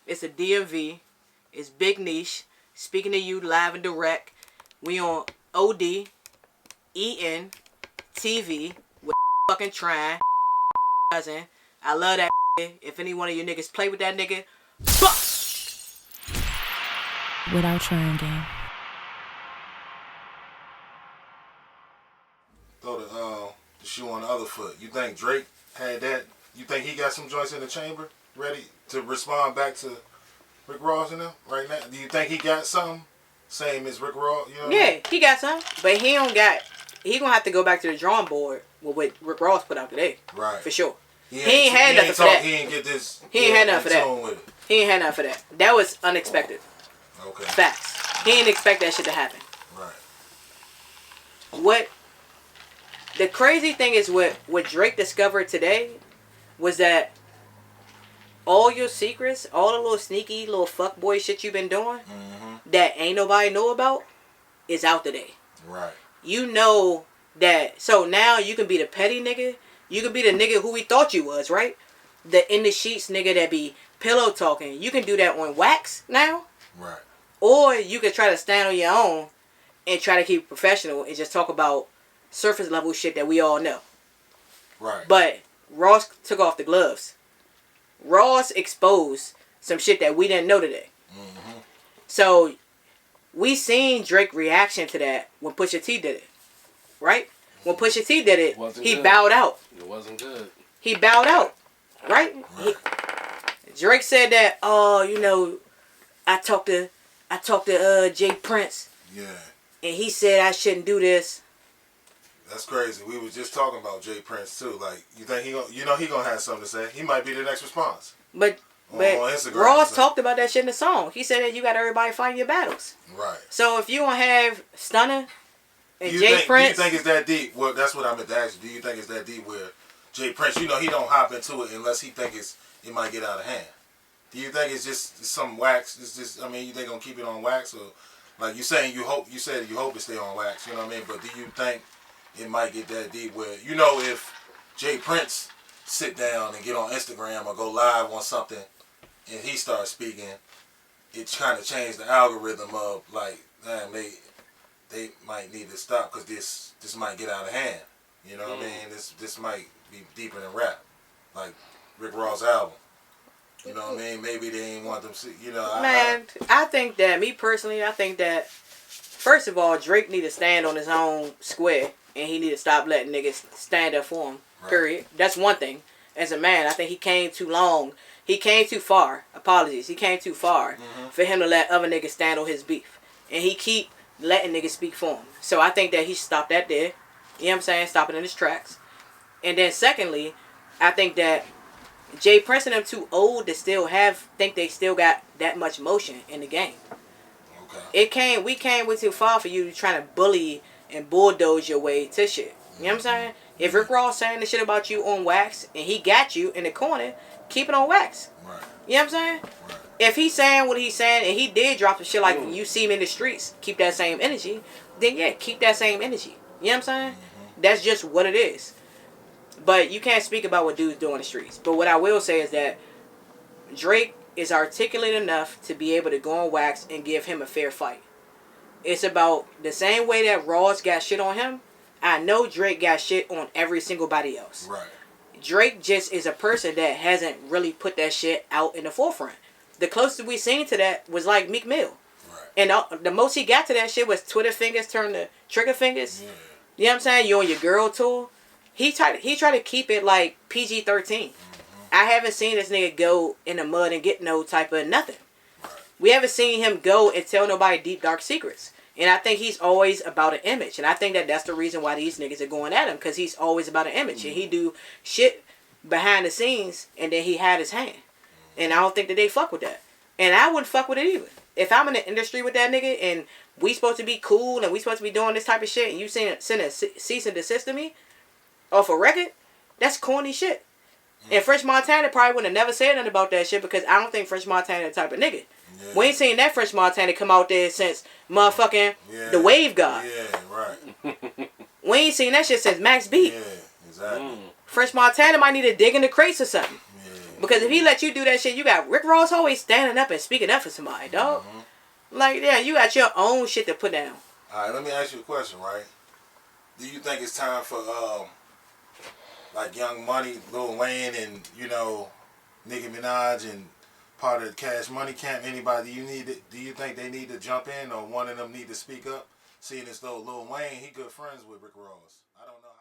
It's a DMV. It's Big Neesh. Speaking to you live and direct. We on ODEE, ENTV with fucking trying cousin. I love that. If any one of you niggas play with that nigga, fuck. Without Trying game. Throw the shoe on the other foot. You think Drake had that? You think he got some joints in the chamber ready to respond back to Rick Ross and them right now? Do you think he got something same as Rick Ross? You know what I mean? He got some, but he don't got. He gonna have to go back to the drawing board with what Rick Ross put out today. Right. For sure. He ain't had nothing for that. He ain't get this. He ain't had nothing for that. With it. He ain't had nothing for that. That was unexpected. Okay. Facts. He didn't expect that shit to happen. Right. What the crazy thing is, what Drake discovered today was that all your secrets, all the little sneaky little fuckboy shit you've been doing that ain't nobody know about is out today. Right. You know that, so now you can be the petty nigga. You can be the nigga who we thought you was, right? The in the sheets nigga that be pillow talking. You can do that on wax now. Right. Or you can try to stand on your own and try to keep it professional and just talk about surface level shit that we all know. Right. But Ross took off the gloves. Ross exposed some shit that we didn't know today. Mm-hmm. So we seen Drake reaction to that when Pusha T did it. Right? When Pusha T did it, he bowed out. It wasn't good. He bowed out. Right? Drake said that, oh, you know, I talked to Jay Prince. Yeah. And he said I shouldn't do this. That's crazy. We was just talking about Jay Prince too. Like, you think he gonna have something to say? He might be the next response. But on Instagram, Ross talked about that shit in the song. He said that you got everybody fighting your battles. Right. So if you don't have Stunner and Jay Prince, do you think it's that deep? Well, that's what I meant to ask you. Do you think it's that deep where Jay Prince, you know, he don't hop into it unless he think it might get out of hand? Do you think it's just some wax? It's just, I mean, you think gonna keep it on wax, or like you saying you hope it stay on wax? You know what I mean? But do you think it might get that deep where, you know, if Jay Prince sit down and get on Instagram or go live on something and he starts speaking, it kind of changed the algorithm of like, man, they might need to stop because this might get out of hand. You know what I mean? This might be deeper than rap, like Rick Ross' album. You know what I mean? Maybe they ain't want them to, you know. I think that, me personally, I think that, first of all, Drake need to stand on his own square, and he need to stop letting niggas stand up for him, period. That's one thing. As a man, I think he came too long. He came too far. Apologies. He came too far for him to let other niggas stand on his beef. And he keep letting niggas speak for him. So I think that he should stop that there. You know what I'm saying? Stop it in his tracks. And then secondly, I think that Jay Prince and them too old to still think they still got that much motion in the game. Okay. We came way too far for you trying to bully and bulldoze your way to shit. You know what I'm saying? If Rick Ross saying the shit about you on wax and he got you in the corner, keep it on wax. Right. You know what I'm saying? Right. If he's saying what he's saying and he did drop some shit like you see him in the streets, keep that same energy, then yeah, keep that same energy. You know what I'm saying? That's just what it is. But you can't speak about what dudes do in the streets. But what I will say is that Drake is articulate enough to be able to go on wax and give him a fair fight. It's about the same way that Ross got shit on him. I know Drake got shit on every single body else. Right. Drake just is a person that hasn't really put that shit out in the forefront. The closest we seen to that was like Meek Mill. Right. And the most he got to that shit was Twitter fingers turned to trigger fingers. Yeah. You know what I'm saying? You on your girl tour. He tried to keep it like PG-13. I haven't seen this nigga go in the mud and get no type of nothing. Right. We haven't seen him go and tell nobody deep, dark secrets. And I think he's always about an image. And I think that that's the reason why these niggas are going at him. Because he's always about an image. And he do shit behind the scenes. And then he had his hand. And I don't think that they fuck with that. And I wouldn't fuck with it either. If I'm in the industry with that nigga and we supposed to be cool and we supposed to be doing this type of shit and you send a cease and desist to me off a record, that's corny shit. And French Montana probably would have never said nothing about that shit because I don't think French Montana the type of nigga. Yeah. We ain't seen that French Montana come out there since motherfucking the Wave God. Yeah, right. We ain't seen that shit since Max B. Yeah, exactly. French Montana might need to dig in the crates or something. Because if he let you do that shit, you got Rick Ross always standing up and speaking up for somebody, dog. Like, yeah, you got your own shit to put down. All right, let me ask you a question, right? Do you think it's time for, like, Young Money, Lil Wayne, and, you know, Nicki Minaj, and part of the Cash Money camp? Anybody do you think they need to jump in, or one of them need to speak up? Seeing as though Lil Wayne, he good friends with Rick Ross. I don't know.